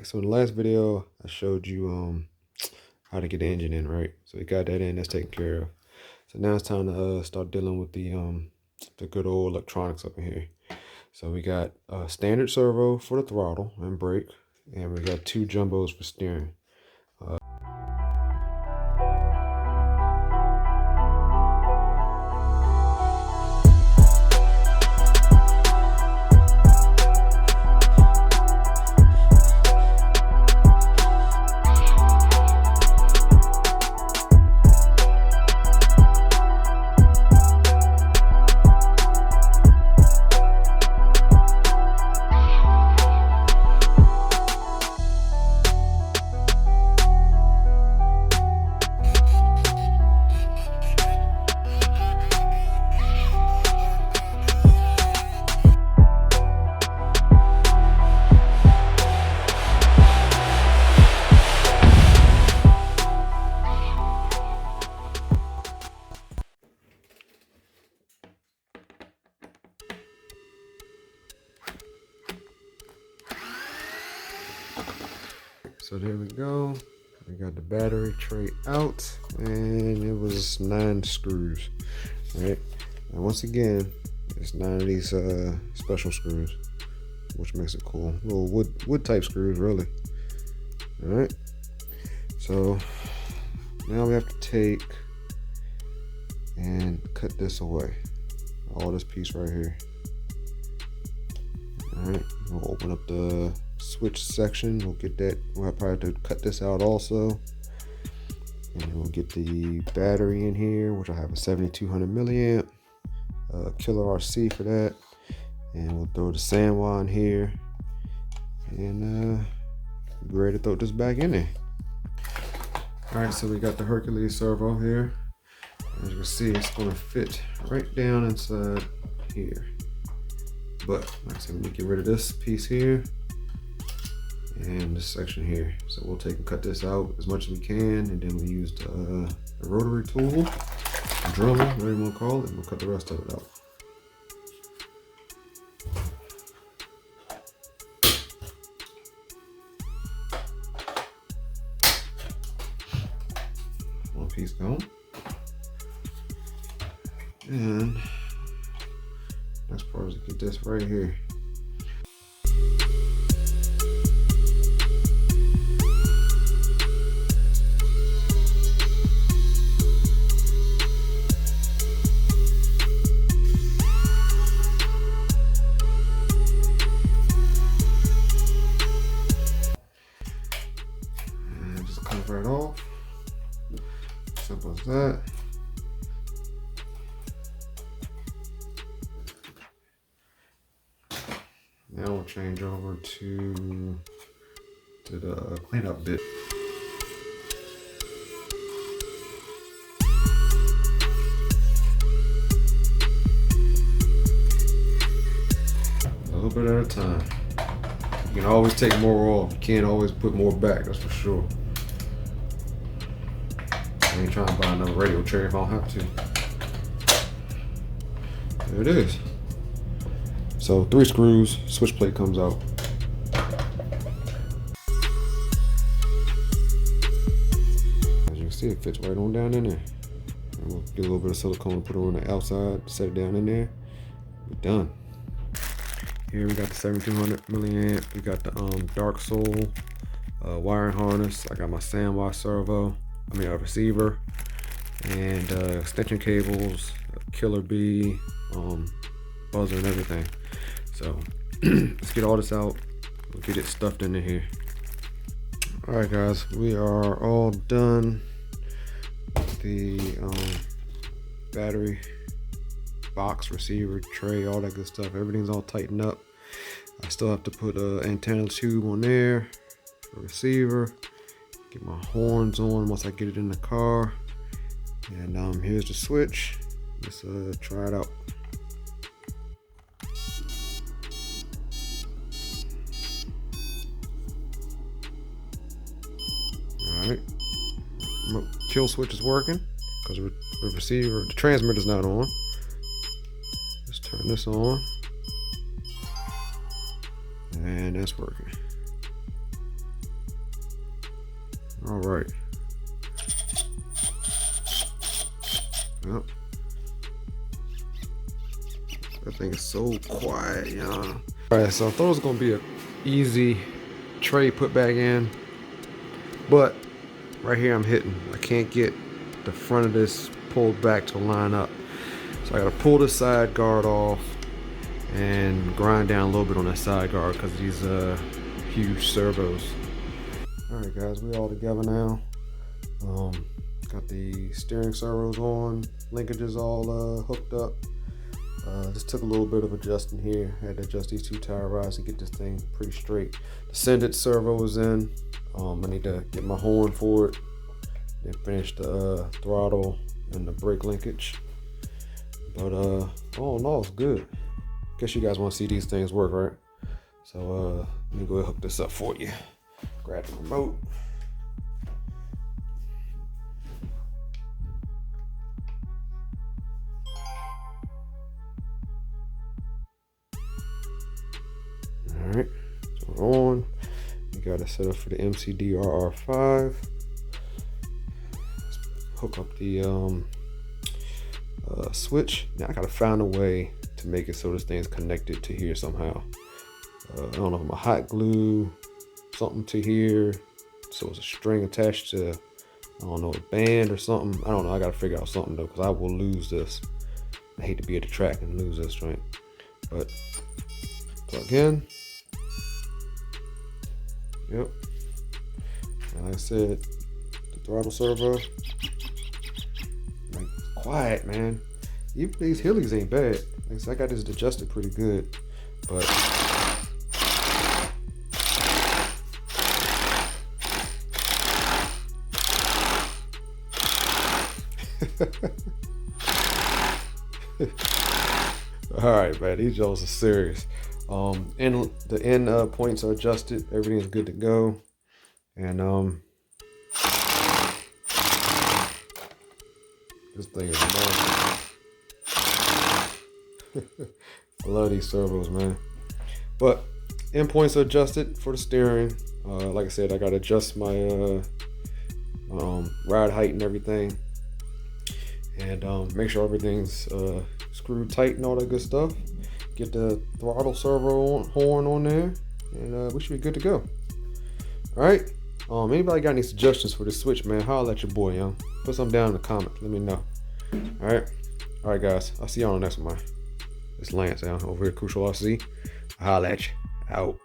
So in the last video, I showed you how to get the engine in, right? So we got that in, that's taken care of. So now it's time to start dealing with the good old electronics up in here. So we got a standard servo for the throttle and brake, and we got two jumbos for steering. So there we go. We got the battery tray out, and it was 9 screws, right? And once again, it's 9 of these special screws, which makes it cool. Little wood type screws, really. All right. So now we have to take and cut this away. All this piece right here. All right. We'll open up the switch section. We'll get that. We'll probably have to cut this out also, and we'll get the battery in here, which I have a 7200 milliamp killer RC for that, and we'll throw the SandWire in here, and be ready to throw this back in there. All right, so we got the Hercules servo here. As you can see, it's going to fit right down inside here, but like I said, we need to get rid of this piece here and this section here. So we'll take and cut this out as much as we can, and then we use the rotary tool, driller, whatever you want to call it, and we'll cut the rest of it out. One piece gone. And next part is to get this right here. Right off. Simple as that. Now we'll change over to the cleanup bit. A little bit at a time. You can always take more off. You can't always put more back, that's for sure. I ain't trying to buy another radio tray if I don't have to. There it is. So 3 screws, switch plate comes out. As you can see, it fits right on down in there. And we'll get a little bit of silicone, put it on the outside, set it down in there. We're done. Here we got the 7200 milliamp. We got the Dark Soul wiring harness. I got my SandWire servo. Receiver, and extension cables, killer bee, buzzer, and everything. So let's get all this out. We'll get it stuffed into here. All right, guys, we are all done with the battery box, receiver, tray, all that good stuff. Everything's all tightened up. I still have to put an antenna tube on there for receiver. Get my horns on once I get it in the car. And here's the switch. Let's try it out. Alright. Kill switch is working because the receiver, the transmitter's not on. Let's turn this on. And that's working. All right. Yep. That thing is so quiet, y'all. All right, so I thought it was gonna be a easy tray put back in, but right here I'm hitting. I can't get the front of this pulled back to line up. So I gotta pull the side guard off and grind down a little bit on that side guard because of these huge servos. All right, guys, we all together now. Got the steering servos on, linkages all hooked up. This took a little bit of adjusting here. I had to adjust these two tire rods to get this thing pretty straight. The Send-It servo is in. I need to get my horn for it, then finish the throttle and the brake linkage. But all in all, it's good. Guess you guys want to see these things work, right? So let me go ahead and hook this up for you. Grab the remote. All right, so we're on. You got it set up for the MCD RR5. Let's hook up the switch. Now I gotta find a way to make it so this thing's connected to here somehow. I don't know if I'm a hot glue something to here, so it's a string attached to, I don't know, a band or something. I don't know. I gotta figure out something though, because I will lose this. I hate to be at the track and lose this joint. But plug in. Yep. And like I said, the throttle servo. Like, quiet, man. Even these Hillies ain't bad. Like I said, I got this adjusted pretty good, but all right, man, these Joes are serious. And the end points are adjusted. Everything's good to go. And this thing is awesome. I love these servos, man. But end points are adjusted for the steering. Like I said, I gotta adjust my ride height and everything, and make sure everything's screwed tight and all that good stuff. Get the throttle servo horn on there, and we should be good to go. All right. Anybody got any suggestions for this switch, man? Holla at your boy, young. Put something down in the comments. Let me know. All right, guys. I'll see you on the next one, man. It's Lance, over here, Crucial RC. Holla at you. Out.